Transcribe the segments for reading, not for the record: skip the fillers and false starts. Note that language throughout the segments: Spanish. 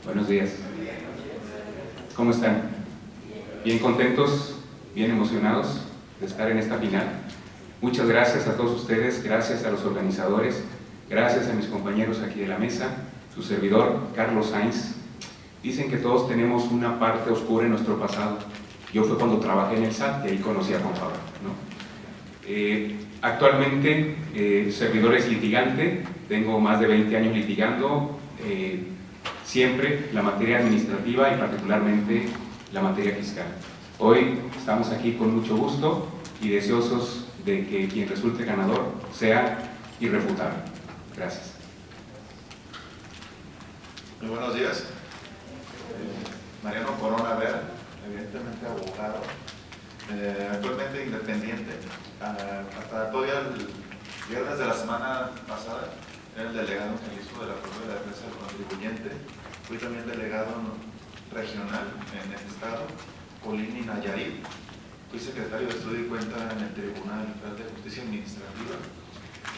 Buenos días. ¿Cómo están? ¿Bien contentos? ¿Bien emocionados de estar en esta final? Muchas gracias a todos ustedes, gracias a los organizadores, gracias a mis compañeros aquí de la mesa, su servidor, Carlos Sainz. Dicen que todos tenemos una parte oscura en nuestro pasado. Yo fue cuando trabajé en el SAT y ahí conocí a Juan Pablo, ¿no? Actualmente, servidor es litigante, tengo más de 20 años litigando, siempre la materia administrativa y particularmente la materia fiscal. Hoy estamos aquí con mucho gusto y deseosos de que quien resulte ganador sea irrefutable. Gracias. Muy buenos días. Mariano Corona Vera, evidentemente abogado, actualmente independiente. Hasta todavía el viernes de la semana pasada era el delegado generalista de la Corte de la Defensa del Contribuyente. Fui también delegado regional en el estado, Colima y Nayarit. Fui secretario de Estudio y Cuenta en el Tribunal Federal de Justicia Administrativa.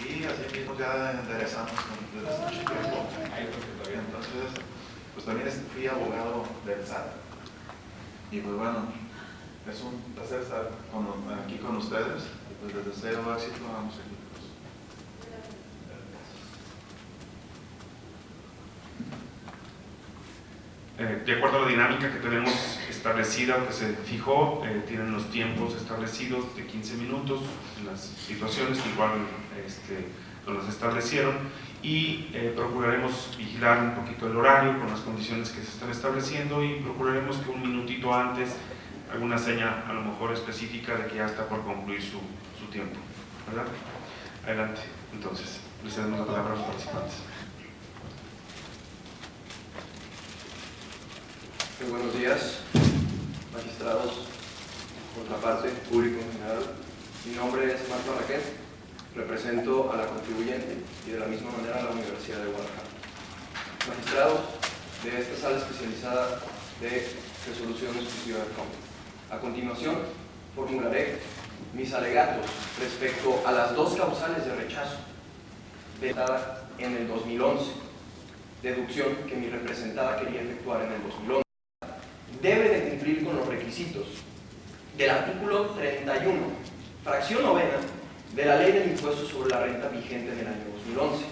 Y así mismo ya enderezamos desde hace mucho tiempo. Entonces, pues también fui abogado del SAT. Y pues bueno, es un placer estar aquí con ustedes. Y pues les deseo éxito a ambos equipos. De acuerdo a la dinámica que tenemos establecida o que se fijó, tienen los tiempos establecidos de 15 minutos en las situaciones que igual nos las establecieron, y procuraremos vigilar un poquito el horario con las condiciones que se están estableciendo, y procuraremos que un minutito antes alguna seña a lo mejor específica de que ya está por concluir su tiempo, ¿verdad? Adelante, entonces, les damos la palabra a los participantes. Muy buenos días, magistrados, contraparte, público en general. Mi nombre es Marco Raquel, represento a la contribuyente y de la misma manera a la Universidad de Guadalajara. Magistrados de esta sala especializada de resolución exclusiva del COMP. A continuación, formularé mis alegatos respecto a las dos causales de rechazo datada en el 2011, deducción que mi representada quería efectuar en el 2011. Debe de cumplir con los requisitos del artículo 31, fracción novena, de la Ley del Impuesto sobre la Renta vigente en el año 2011.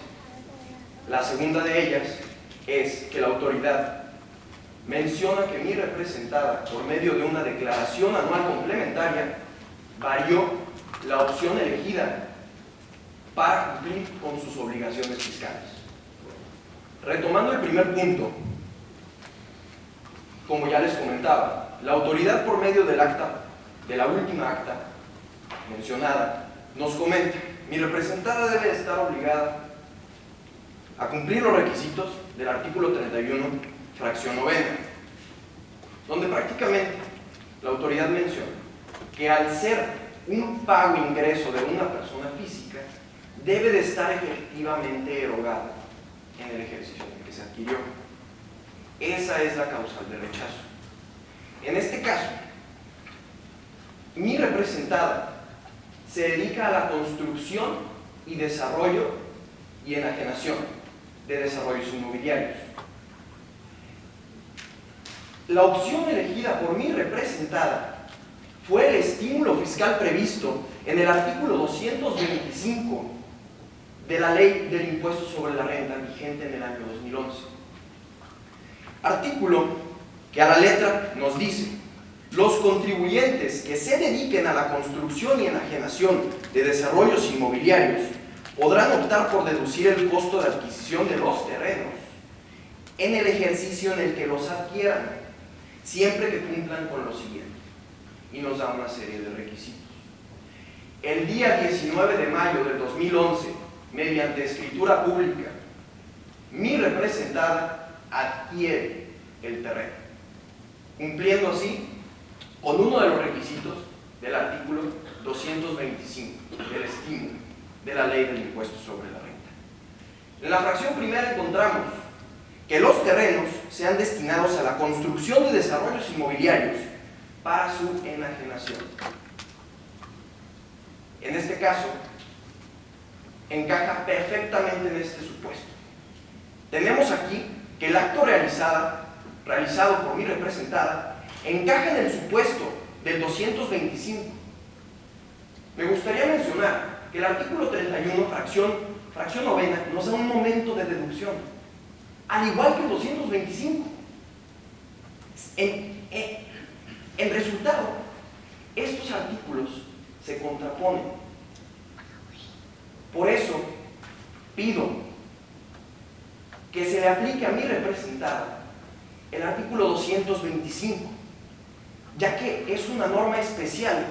La segunda de ellas es que la autoridad menciona que mi representada, por medio de una declaración anual complementaria, varió la opción elegida para cumplir con sus obligaciones fiscales. Retomando el primer punto, como ya les comentaba, la autoridad, por medio del acta, de la última acta mencionada, nos comenta: mi representada debe estar obligada a cumplir los requisitos del artículo 31, fracción novena, donde prácticamente la autoridad menciona que al ser un pago ingreso de una persona física, debe de estar efectivamente erogada en el ejercicio en el que se adquirió. Esa es la causal de rechazo. En este caso, mi representada se dedica a la construcción y desarrollo y enajenación de desarrollos inmobiliarios. La opción elegida por mi representada fue el estímulo fiscal previsto en el artículo 225 de la Ley del Impuesto sobre la Renta vigente en el año 2011. Artículo que a la letra nos dice: los contribuyentes que se dediquen a la construcción y enajenación de desarrollos inmobiliarios podrán optar por deducir el costo de adquisición de los terrenos en el ejercicio en el que los adquieran, siempre que cumplan con lo siguiente. Y nos da una serie de requisitos. El día 19 de mayo del 2011, mediante escritura pública, mi representada adquiere el terreno, cumpliendo así con uno de los requisitos del artículo 225 del estímulo de la Ley del Impuesto sobre la Renta. En la fracción primera encontramos que los terrenos sean destinados a la construcción de desarrollos inmobiliarios para su enajenación. En este caso, encaja perfectamente en este supuesto. Tenemos aquí que el acto realizado realizado por mi representada encaja en el supuesto del 225. Me gustaría mencionar que el artículo 31, fracción novena, nos da un momento de deducción, al igual que el 225. En resultado, estos artículos se contraponen. Por eso, pido que se le aplique a mi representada el artículo 225, ya que es una norma especial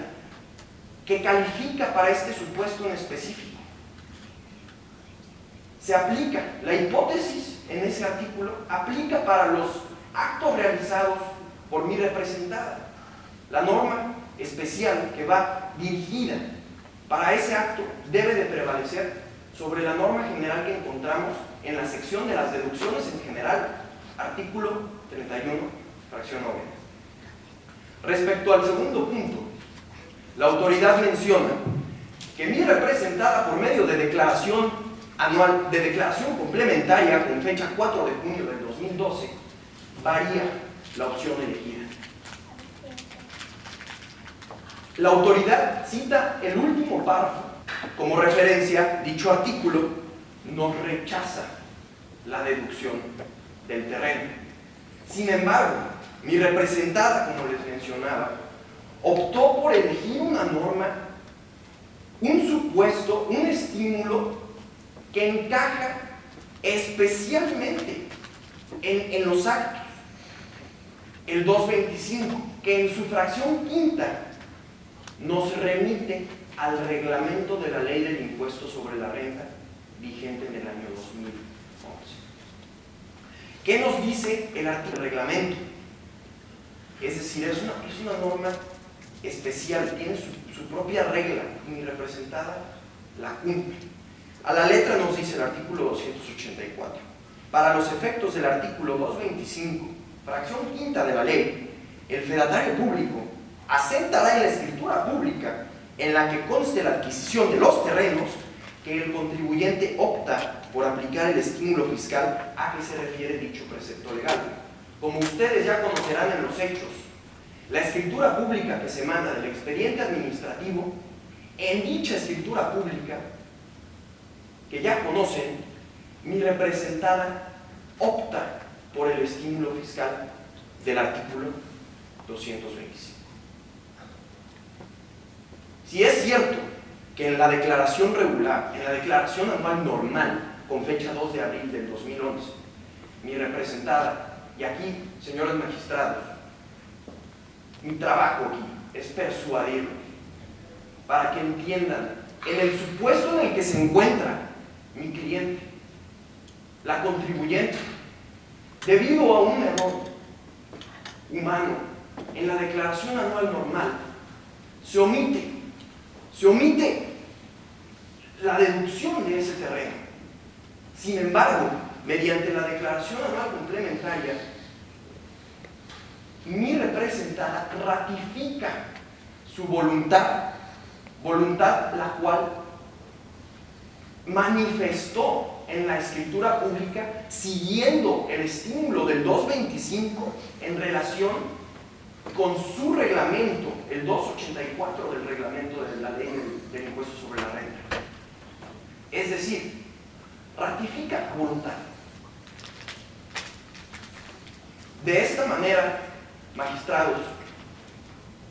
que califica para este supuesto en específico. Se aplica, la hipótesis en ese artículo aplica para los actos realizados por mi representada. La norma especial que va dirigida para ese acto debe de prevalecer sobre la norma general que encontramos en la sección de las deducciones en general, artículo 31, fracción novena. Respecto al segundo punto, la autoridad menciona que mi representada, por medio de declaración anual, de declaración complementaria con fecha 4 de junio del 2012, varía la opción elegida. La autoridad cita el último párrafo. Como referencia, dicho artículo nos rechaza la deducción del terreno. Sin embargo, mi representada, como les mencionaba, optó por elegir una norma, un supuesto, un estímulo que encaja especialmente en los actos. El 225, que en su fracción quinta nos remite al reglamento de la Ley del Impuesto sobre la Renta vigente en el año 2011. ¿Qué nos dice el artículo del reglamento? Es decir, es una norma especial, tiene su propia regla y mi representada la cumple. A la letra nos dice el artículo 284. Para los efectos del artículo 225, fracción quinta de la ley, el fedatario público asentará en la escritura pública en la que conste la adquisición de los terrenos que el contribuyente opta por aplicar el estímulo fiscal a que se refiere dicho precepto legal. Como ustedes ya conocerán en los hechos, la escritura pública que se manda del expediente administrativo, en dicha escritura pública que ya conocen, mi representada opta por el estímulo fiscal del artículo 225. Si es cierto que en la declaración regular, en la declaración anual normal, con fecha 2 de abril del 2011, mi representada, y aquí, señores magistrados, mi trabajo aquí es persuadirlos para que entiendan, en el supuesto en el que se encuentra mi cliente, la contribuyente, debido a un error humano en la declaración anual normal, se omite la deducción de ese terreno. Sin embargo, mediante la declaración anual complementaria, mi representada ratifica su voluntad la cual manifestó en la escritura pública siguiendo el estímulo del 225 en relación con su reglamento, el 284 del reglamento de la ley del impuesto sobre la renta. Es decir, ratifica voluntad. De esta manera, magistrados,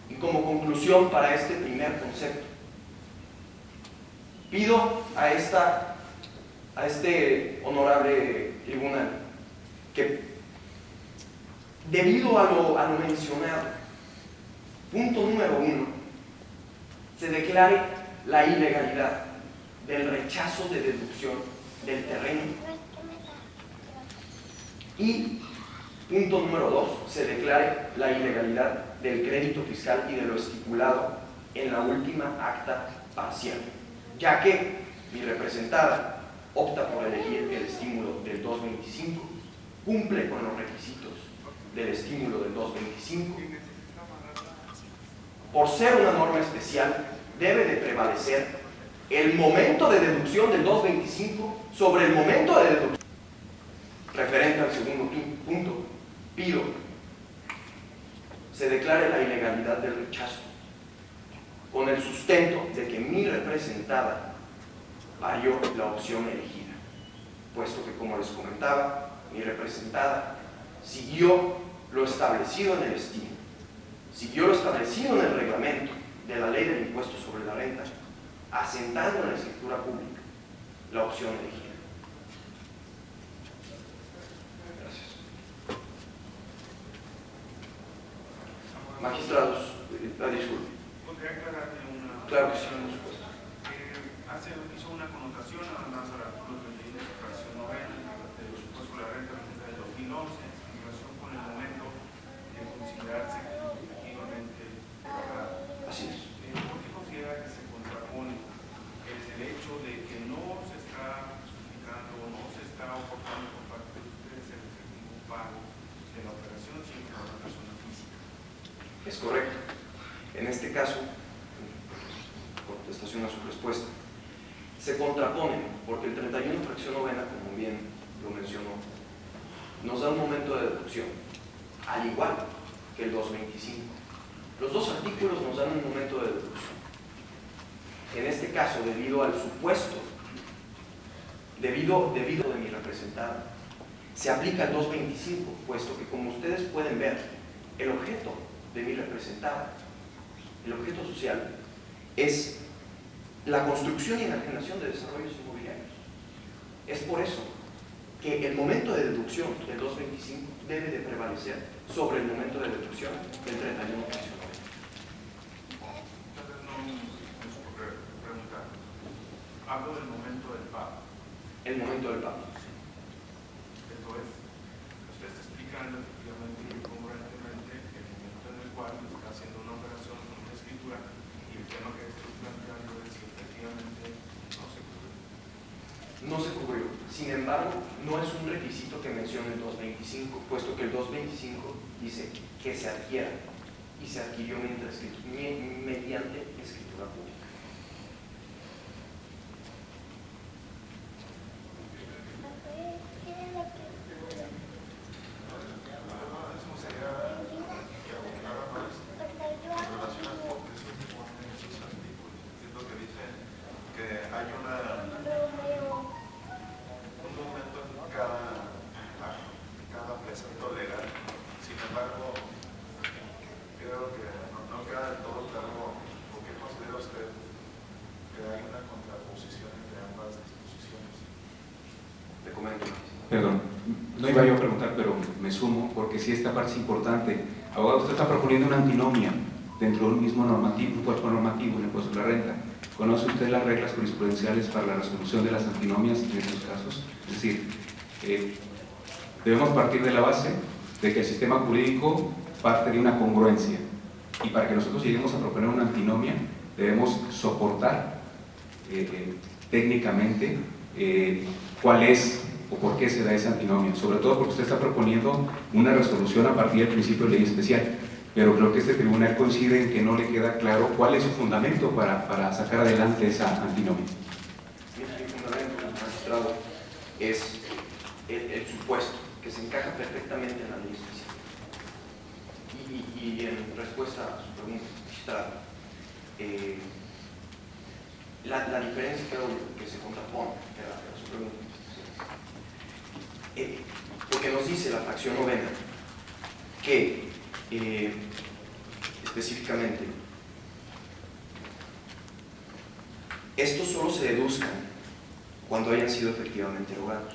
y como conclusión para este primer concepto, pido a este honorable tribunal que, debido a lo mencionado, punto número 1, se declare la ilegalidad del rechazo de deducción del terreno, y punto número 2, se declare la ilegalidad del crédito fiscal y de lo estipulado en la última acta parcial, ya que mi representada opta por elegir el estímulo del 225, cumple con los requisitos del estímulo del 225. Por ser una norma especial, debe de prevalecer el momento de deducción del 225 sobre el momento de deducción. Referente al segundo punto, pido se declare la ilegalidad del rechazo con el sustento de que mi representada varió la opción elegida, puesto que, como les comentaba, mi representada siguió lo establecido en el estilo, siguió lo establecido en el reglamento de la ley del impuesto sobre la renta, asentando en la escritura pública la opción elegida. Gracias. Magistrados, disculpe. ¿Podría aclararle una Claro que sí, cuestión? por supuesto. Hizo una connotación además al artículo 31 de su fracción novena del presupuesto de la renta del 2011 en relación con el momento de considerarse efectivamente pagado. Así es. ¿Por qué considera que se contrapone el hecho de que no se está justificando o no se está oportando por parte de ustedes el efectivo pago de la operación sino por la persona física? Es correcto. En este caso, contestación a su respuesta, se contraponen porque el 31 fracción novena, como bien lo mencionó, nos da un momento de deducción, al igual que el 225. Los dos artículos nos dan un momento de deducción. En este caso, debido al supuesto, debido de mi representada, se aplica el 225, puesto que, como ustedes pueden ver, el objeto de mi representada, el objeto social, es la construcción y enajenación de desarrollos inmobiliarios. Es por eso que el momento de deducción del 225 debe de prevalecer sobre el momento de deducción del 31 fracción novena. Entonces no me supo preguntar. Hablo del momento del pago. El momento del pago. Esto es, usted está explicando efectivamente y congruentemente el momento en el cual está haciendo una operación con una escritura y el tema que estoy planteando es que efectivamente no se cubrió. No se cubrió. Sin embargo, no es un requisito que mencione el 225, puesto que el 225 dice que se adquiera y se adquirió mediante escritura pública. Perdón, no iba yo a preguntar, pero me sumo, porque sí esta parte es importante. Abogado, usted está proponiendo una antinomia dentro de un mismo normativo, un cuerpo normativo en el impuesto de la renta. ¿Conoce usted las reglas jurisprudenciales para la resolución de las antinomias en estos casos? Es decir, debemos partir de la base de que el sistema jurídico parte de una congruencia, y para que nosotros lleguemos a proponer una antinomia debemos soportar técnicamente cuál es o por qué se da esa antinomia, sobre todo porque usted está proponiendo una resolución a partir del principio de ley especial, pero creo que este tribunal coincide en que no le queda claro cuál es su fundamento para sacar adelante esa antinomia. Mi fundamento, magistrado, es el supuesto que se encaja perfectamente en la ley especial. Y en respuesta a su pregunta, magistrado, la diferencia creo que se contrapone a su pregunta, porque nos dice la fracción novena que específicamente estos solo se deduzcan cuando hayan sido efectivamente erogados.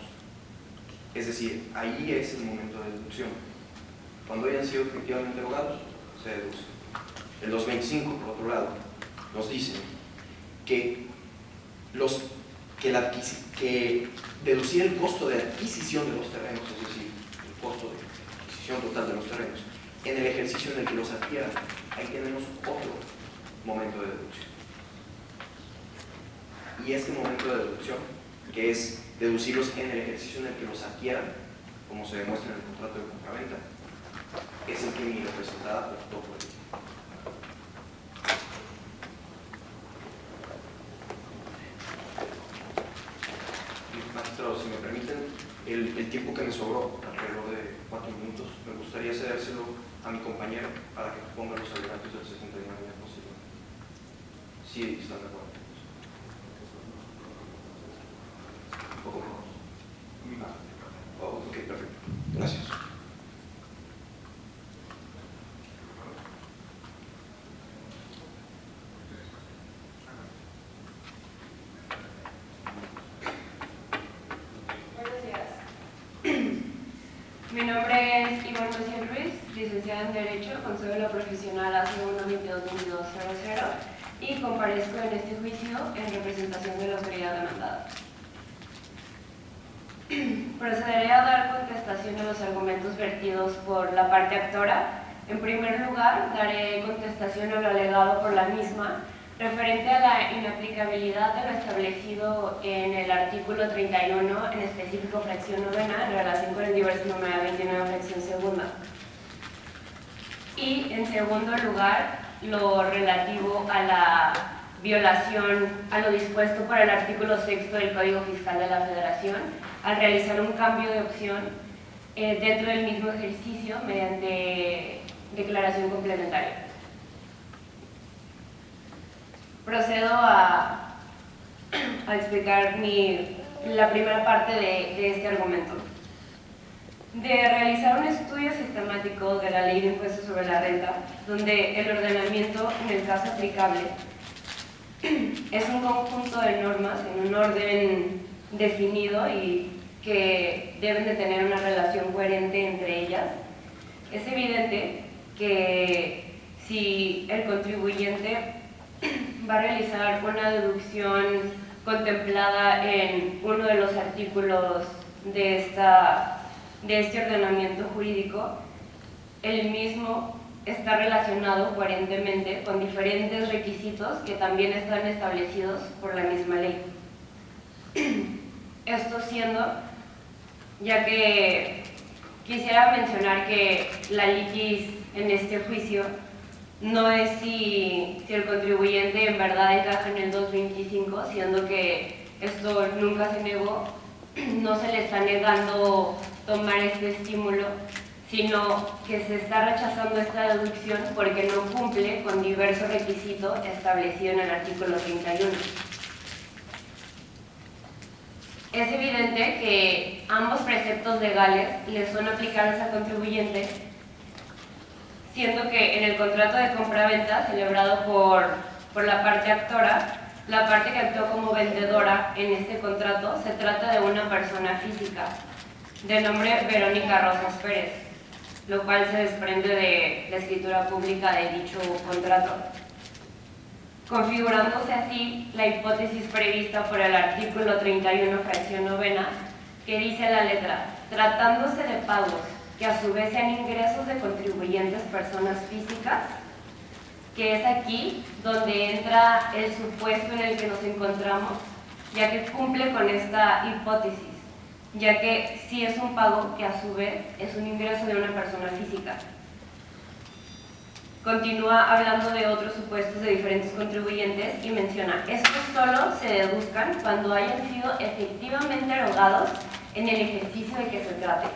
Es decir, ahí es el momento de deducción. Cuando hayan sido efectivamente erogados, se deduce. El 225, por otro lado, nos dice que deducir el costo de adquisición de los terrenos, es decir, el costo de adquisición total de los terrenos, en el ejercicio en el que los adquieran, ahí tenemos otro momento de deducción. Y este momento de deducción, que es deducirlos en el ejercicio en el que los adquieran, como se demuestra en el contrato de compraventa, es el que mi representada optó por él. Magistrado, si me permiten, el tiempo que me sobró, alrededor de 4 minutos, me gustaría gustaría cedérselo a mi compañero para que ponga los alegatos del 79 posible. Sí, están de acuerdo. ¿Un poco menos? Ok, perfecto. Gracias. Mi nombre es Ivonne Maciel Ruiz, licenciada en Derecho, con cédula profesional AC1222200 y comparezco en este juicio en representación de la autoridad demandada. Procederé a dar contestación a los argumentos vertidos por la parte actora. En primer lugar, daré contestación a lo alegado por la misma, referente a la inaplicabilidad de lo establecido en el artículo 31, en específico fracción novena, en relación con el diverso numeral 29, fracción segunda. Y en segundo lugar, lo relativo a la violación a lo dispuesto por el artículo 6 del Código Fiscal de la Federación, al realizar un cambio de opción dentro del mismo ejercicio mediante declaración complementaria. Procedo a explicar la primera parte de este argumento. De realizar un estudio sistemático de la Ley de Impuestos sobre la Renta, donde el ordenamiento, en el caso aplicable, es un conjunto de normas en un orden definido y que deben de tener una relación coherente entre ellas, es evidente que si el contribuyente va a realizar una deducción contemplada en uno de los artículos de este ordenamiento jurídico, el mismo está relacionado coherentemente con diferentes requisitos que también están establecidos por la misma ley. Esto siendo, ya que quisiera mencionar que la litis en este juicio no es si el contribuyente en verdad encaja en el 225, siendo que esto nunca se negó, no se le está negando tomar este estímulo, sino que se está rechazando esta deducción porque no cumple con diversos requisitos establecidos en el artículo 31. Es evidente que ambos preceptos legales le son aplicables al contribuyente, siendo que en el contrato de compra-venta celebrado por la parte actora, la parte que actuó como vendedora en este contrato se trata de una persona física de nombre Verónica Rosas Pérez, lo cual se desprende de la escritura pública de dicho contrato, configurándose así la hipótesis prevista por el artículo 31, fracción novena, que dice la letra: tratándose de pagos que a su vez sean ingresos de contribuyentes personas físicas, que es aquí donde entra el supuesto en el que nos encontramos, ya que cumple con esta hipótesis, ya que sí es un pago que a su vez es un ingreso de una persona física. Continúa hablando de otros supuestos de diferentes contribuyentes y menciona: estos solo se deduzcan cuando hayan sido efectivamente erogados en el ejercicio de que se trate,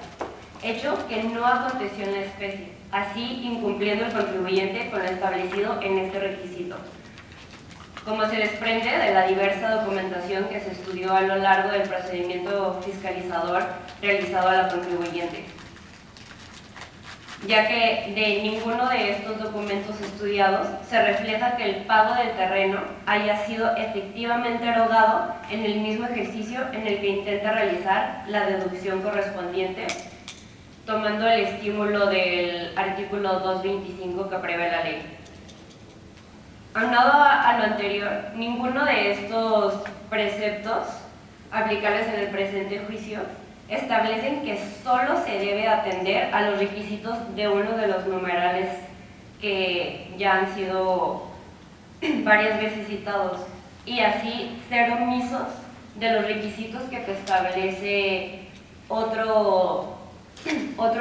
hecho que no aconteció en la especie, así incumpliendo el contribuyente con lo establecido en este requisito, como se desprende de la diversa documentación que se estudió a lo largo del procedimiento fiscalizador realizado a la contribuyente, ya que de ninguno de estos documentos estudiados se refleja que el pago del terreno haya sido efectivamente erogado en el mismo ejercicio en el que intenta realizar la deducción correspondiente, tomando el estímulo del artículo 225 que prevé la ley. Aunado a lo anterior, ninguno de estos preceptos aplicables en el presente juicio establecen que solo se debe atender a los requisitos de uno de los numerales que ya han sido varias veces citados, y así ser omisos de los requisitos que te establece otro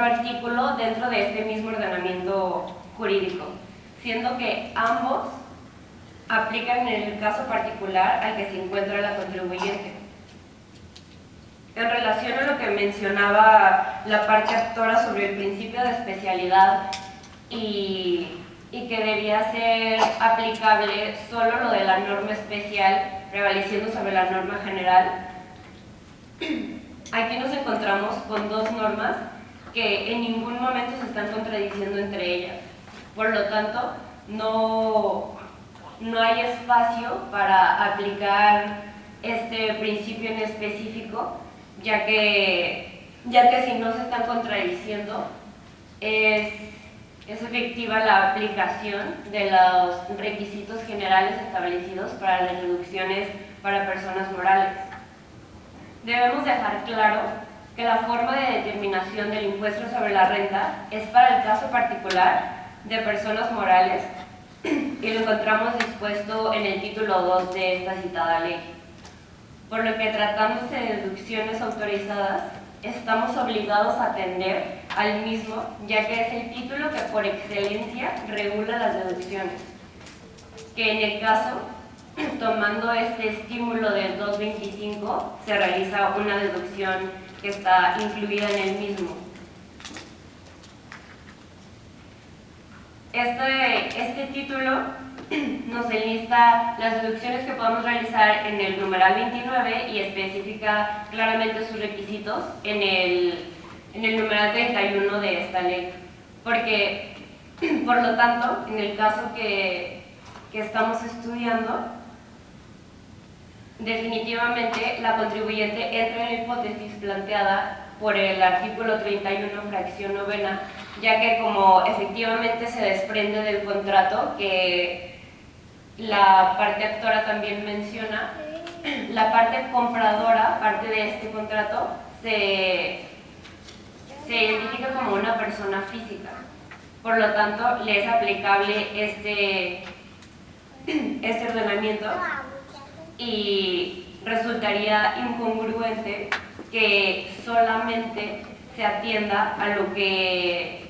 artículo dentro de este mismo ordenamiento jurídico, siendo que ambos aplican en el caso particular al que se encuentra la contribuyente. en relación a lo que mencionaba la parte actora sobre el principio de especialidad y que debía ser aplicable solo lo de la norma especial prevaleciendo sobre la norma general, aquí nos encontramos con dos normas que en ningún momento se están contradiciendo entre ellas. Por lo tanto, no hay espacio para aplicar este principio en específico, ya que si no se están contradiciendo, es efectiva la aplicación de los requisitos generales establecidos para las deducciones para personas morales. Debemos dejar claro que la forma de determinación del impuesto sobre la renta es para el caso particular de personas morales y lo encontramos dispuesto en el título 2 de esta citada ley. Por lo que, tratándose de deducciones autorizadas, estamos obligados a atender al mismo, ya que es el título que por excelencia regula las deducciones, que en el caso, tomando este estímulo del 225, se realiza una deducción que está incluida en el mismo. Este título nos enlista las deducciones que podemos realizar en el numeral 29 y especifica claramente sus requisitos en el numeral 31 de esta ley. Porque, por lo tanto, en el caso que estamos estudiando, definitivamente la contribuyente entra en la hipótesis planteada por el artículo 31, fracción novena, ya que como efectivamente se desprende del contrato que la parte actora también menciona, la parte compradora, parte de este contrato, se identifica como una persona física. Por lo tanto, le es aplicable este ordenamiento y resultaría incongruente que solamente se atienda a lo que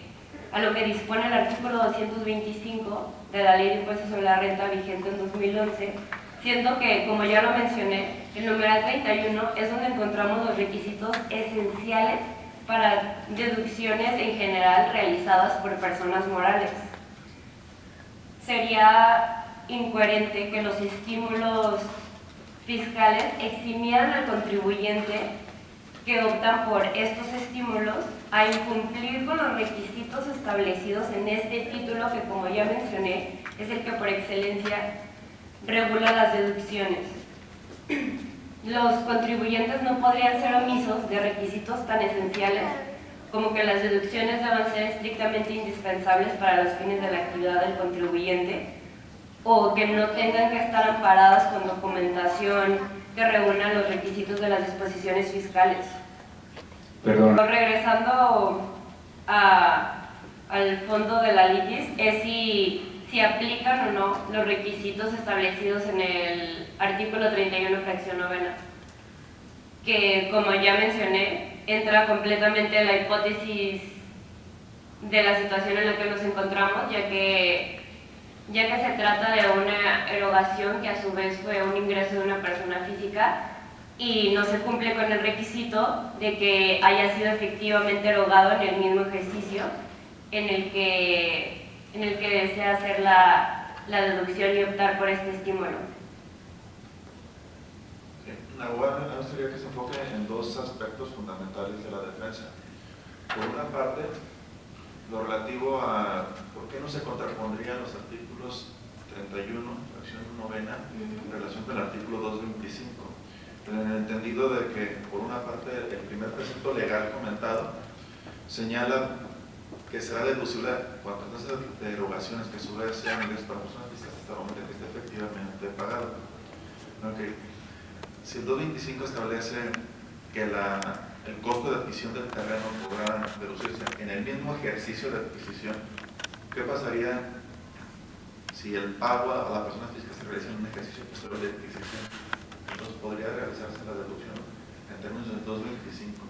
dispone el artículo 225 de la Ley de Impuestos sobre la Renta vigente en 2011, siendo que, como ya lo mencioné, el numeral 31 es donde encontramos los requisitos esenciales para deducciones en general realizadas por personas morales. Sería incoherente que los estímulos fiscales eximieran al contribuyente que optan por estos estímulos a incumplir con los requisitos establecidos en este título que, como ya mencioné, es el que por excelencia regula las deducciones. Los contribuyentes no podrían ser omisos de requisitos tan esenciales como que las deducciones deban ser estrictamente indispensables para los fines de la actividad del contribuyente o que no tengan que estar amparadas con documentación que reúnan los requisitos de las disposiciones fiscales. Perdón. Regresando al fondo de la litis, es si aplican o no los requisitos establecidos en el artículo 31, fracción novena, que, como ya mencioné, entra completamente en la hipótesis de la situación en la que nos encontramos, ya que se trata de una erogación que a su vez fue un ingreso de una persona física y no se cumple con el requisito de que haya sido efectivamente erogado en el mismo ejercicio en el que desea hacer la deducción y optar por este estímulo. La UAM me gustaría que se enfoque en dos aspectos fundamentales de la defensa. Por una parte, lo relativo a por qué no se contrapondrían los artículos 31, fracción novena, en relación con el artículo 225. En el entendido de que, por una parte, el primer precepto legal comentado señala que será deducible cuantas tasas de erogaciones que a su vez sean ingresos para personas físicas hasta el momento en que esté efectivamente pagado. Okay. Si el 225 establece que el costo de adquisición del terreno podrá deducirse en el mismo ejercicio de adquisición, ¿qué pasaría si el pago a la persona física se realiza en un ejercicio posterior de adquisición? Entonces podría realizarse la deducción en términos del 225.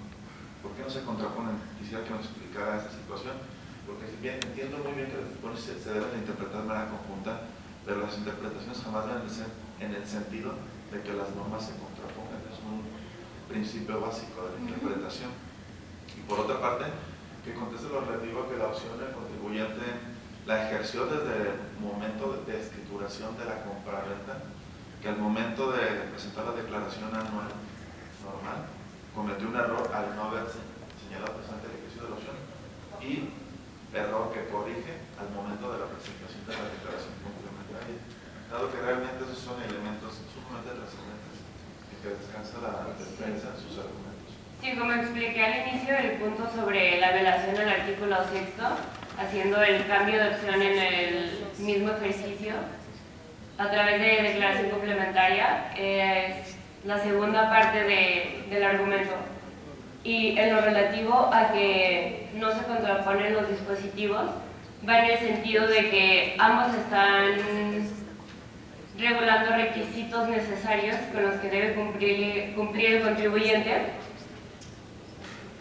¿Por qué no se contraponen? Quisiera que nos explicara esa situación, porque bien, entiendo muy bien que las disposiciones se deben de interpretar de manera conjunta, pero las interpretaciones jamás deben de ser en el sentido de que las normas se contrapongan. Es un principio básico de la interpretación. Y por otra parte, que conteste lo relativo a que la opción del contribuyente la ejerció desde el momento de escrituración de la compraventa, que al momento de presentar la declaración anual normal cometió un error al no haber señalado presente el ejercicio de la opción, y error que corrige al momento de la presentación de la declaración complementaria, dado que realmente esos son elementos sumamente trascendentes en que descansa la defensa en sus argumentos. Sí, como expliqué al inicio, el punto sobre la violación al artículo 6, haciendo el cambio de opción en el mismo ejercicio a través de declaración complementaria, es la segunda parte del argumento. Y en lo relativo a que no se contraponen los dispositivos, va en el sentido de que ambos están regulando requisitos necesarios con los que debe cumplir el contribuyente,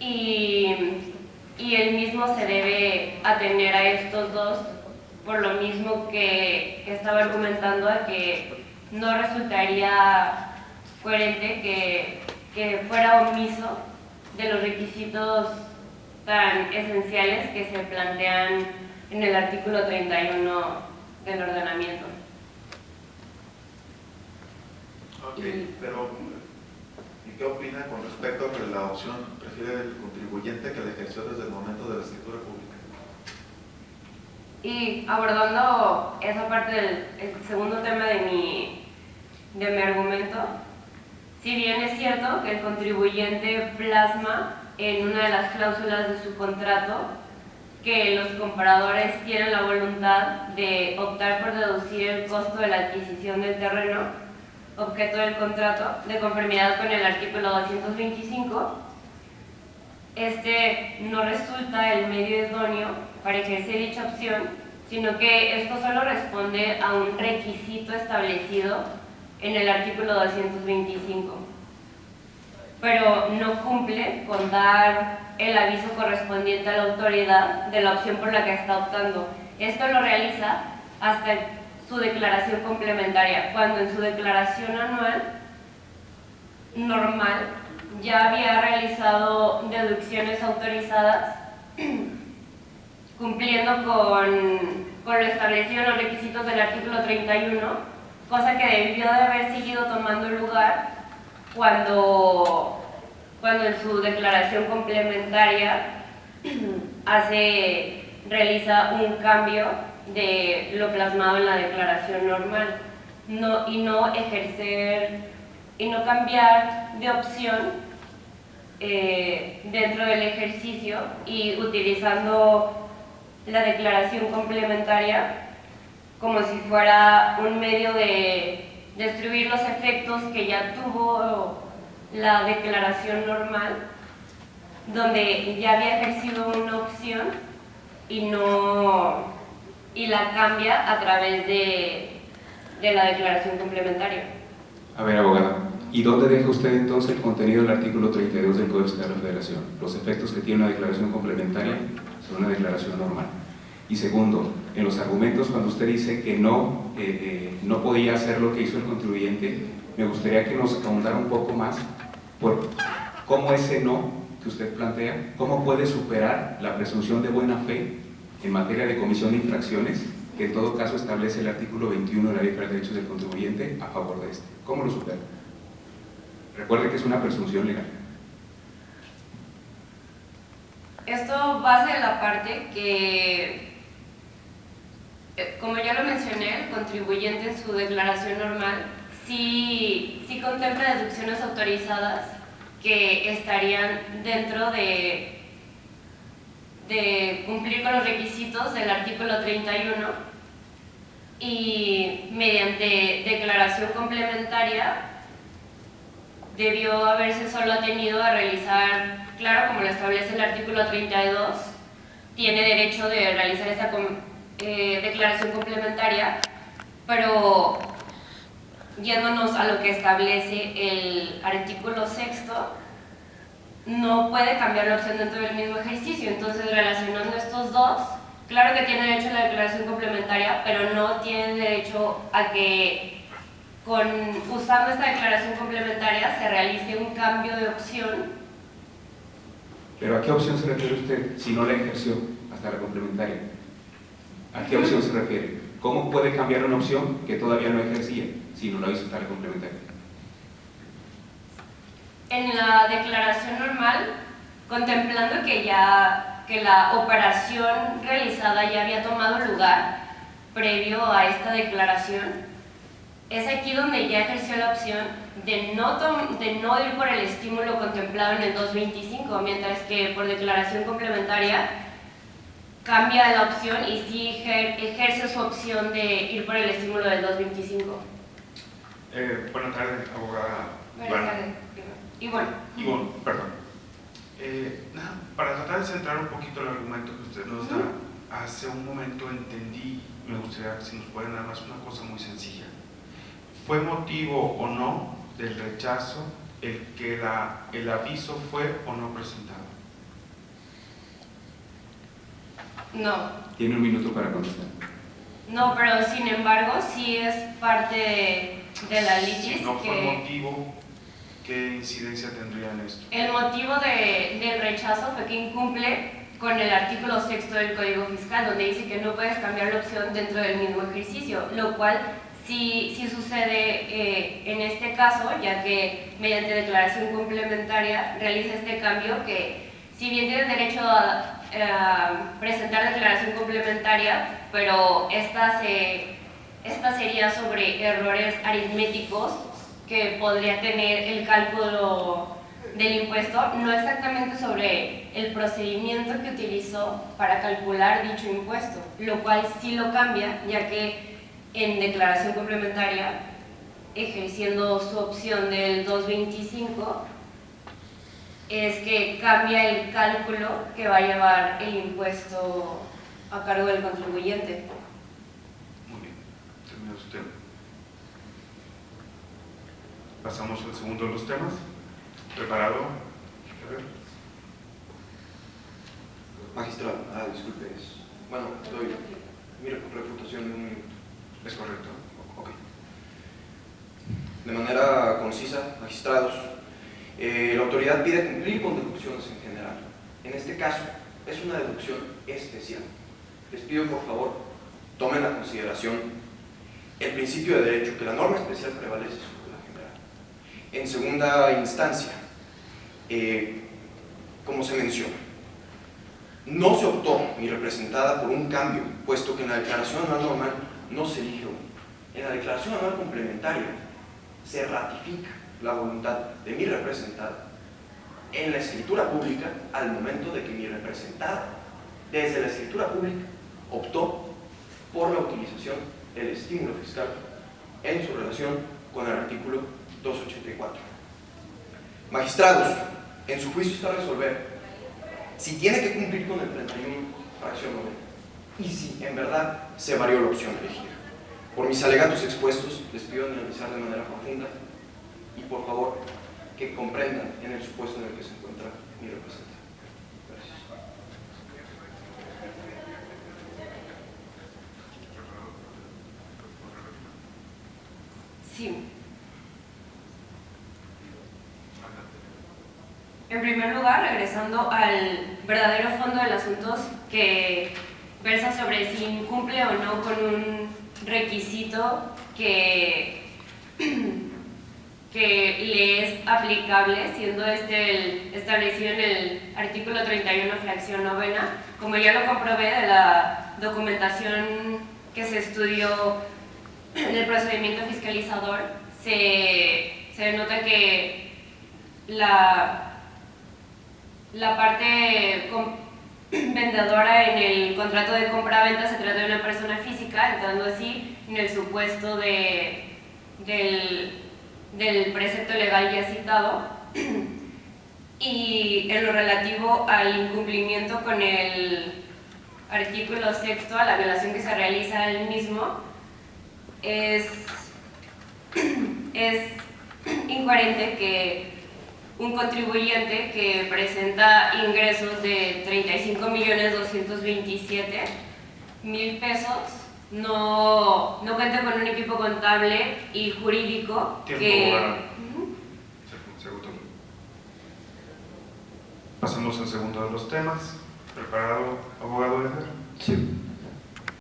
y el mismo se debe atener a estos dos, por lo mismo que estaba argumentando, a que no resultaría coherente que fuera omiso de los requisitos tan esenciales que se plantean en el artículo 31 del ordenamiento. Ok, pero ¿y qué opina con respecto a que la opción prefiere el contribuyente que la ejerció desde el momento de la escritura pública? Y abordando esa parte del segundo tema de mi argumento, si bien es cierto que el contribuyente plasma en una de las cláusulas de su contrato que los compradores tienen la voluntad de optar por deducir el costo de la adquisición del terreno objeto del contrato de conformidad con el artículo 225, este no resulta el medio idóneo para ejercer dicha opción, sino que esto solo responde a un requisito establecido en el artículo 225, pero no cumple con dar el aviso correspondiente a la autoridad de la opción por la que está optando. Esto lo realiza hasta su declaración complementaria, cuando en su declaración anual normal ya había realizado deducciones autorizadas cumpliendo con lo establecido en los requisitos del artículo 31, cosa que debió de haber seguido tomando lugar cuando en su declaración complementaria realiza un cambio de lo plasmado en la declaración normal, y no cambiar de opción dentro del ejercicio, y utilizando la declaración complementaria como si fuera un medio de destruir los efectos que ya tuvo la declaración normal, donde ya había ejercido una opción y la cambia a través de la declaración complementaria. A ver, abogada, ¿y dónde deja usted entonces el contenido del artículo 32 del Código Fiscal de la Federación? Los efectos que tiene una declaración complementaria sobre una declaración normal. Y segundo, en los argumentos, cuando usted dice que no podía hacer lo que hizo el contribuyente, me gustaría que nos ahondara un poco más por cómo ese no que usted plantea, cómo puede superar la presunción de buena fe en materia de comisión de infracciones, que en todo caso establece el artículo 21 de la Ley Federal de Derechos del Contribuyente a favor de este. ¿Cómo lo supera? Recuerde que es una presunción legal. Esto basa en la parte que, como ya lo mencioné, el contribuyente en su declaración normal sí contempla deducciones autorizadas que estarían dentro de cumplir con los requisitos del artículo 31, y mediante declaración complementaria debió haberse solo atenido a realizar, claro, como lo establece el artículo 32, tiene derecho de realizar esta declaración complementaria, pero yéndonos a lo que establece el artículo 6, no puede cambiar la opción dentro del mismo ejercicio. Entonces, relacionando estos dos, claro que tiene derecho a la declaración complementaria, pero no tiene derecho a que usando esta declaración complementaria se realice un cambio de opción. ¿Pero a qué opción se refiere usted si no la ejerció hasta la complementaria? ¿A qué opción se refiere? ¿Cómo puede cambiar una opción que todavía no ejercía si no la hizo hasta la complementaria? En la declaración normal, contemplando que la operación realizada ya había tomado lugar previo a esta declaración, es aquí donde ya ejerció la opción de no ir por el estímulo contemplado en el 225, mientras que por declaración complementaria cambia la opción y sí ejerce su opción de ir por el estímulo del 225. Buenas tardes, abogada. Buenas tardes. Y bueno. Perdón. Para tratar de centrar un poquito el argumento que usted nos da, hace un momento entendí, me gustaría que si nos pueden dar más una cosa muy sencilla. ¿Fue motivo o no del rechazo el que el aviso fue o no presentado? No. Tiene un minuto para contestar. No, pero sin embargo sí es parte de la litis. Si no fue motivo, ¿qué incidencia tendría en esto? El motivo del rechazo fue que incumple con el artículo 6 del Código Fiscal, donde dice que no puedes cambiar la opción dentro del mismo ejercicio, lo cual sí sucede en este caso, ya que mediante declaración complementaria realiza este cambio que, si bien tienes derecho a presentar declaración complementaria, pero esta sería sobre errores aritméticos que podría tener el cálculo del impuesto, no exactamente sobre el procedimiento que utilizó para calcular dicho impuesto, lo cual sí lo cambia, ya que en declaración complementaria, ejerciendo su opción del 225, es que cambia el cálculo que va a llevar el impuesto a cargo del contribuyente. Muy bien, termina usted. Pasamos al segundo de los temas. ¿Preparado? A ver. Magistrado, disculpe. Bueno, doy mi refutación en un minuto. ¿Es correcto? Ok. De manera concisa, magistrados, la autoridad pide cumplir con deducciones en general. En este caso, es una deducción especial. Les pido, por favor, tomen a consideración el principio de derecho, que la norma especial prevalece sobre la general. En segunda instancia, como se menciona, no se optó ni representada por un cambio, puesto que en la declaración anual normal no se elige uno. En la declaración anual complementaria se ratifica la voluntad de mi representada en la escritura pública al momento de que mi representada, desde la escritura pública, optó por la utilización del estímulo fiscal en su relación con el artículo 284. Magistrados, en su juicio está a resolver si tiene que cumplir con el 31 fracción novena y si en verdad se varió la opción elegida. Por mis alegatos expuestos, les pido analizar de manera profunda y por favor que comprendan en el supuesto en el que se encuentra mi representante. Gracias. Sí. En primer lugar, regresando al verdadero fondo del asunto, que versa sobre si incumple o no con un requisito que le es aplicable, siendo el establecido en el artículo 31, fracción novena. Como ya lo comprobé de la documentación que se estudió en el procedimiento fiscalizador, se denota que la parte vendedora en el contrato de compra-venta se trata de una persona física, entrando así en el supuesto del precepto legal ya citado, y en lo relativo al incumplimiento con el artículo 6, a la violación que se realiza al mismo, es incoherente que un contribuyente que presenta ingresos de 35.227.000 pesos no cuenta con un equipo contable y jurídico Tiempo, que... abogado. Segundo. Pasamos al segundo de los temas. ¿Preparado, abogado Edgar? Sí.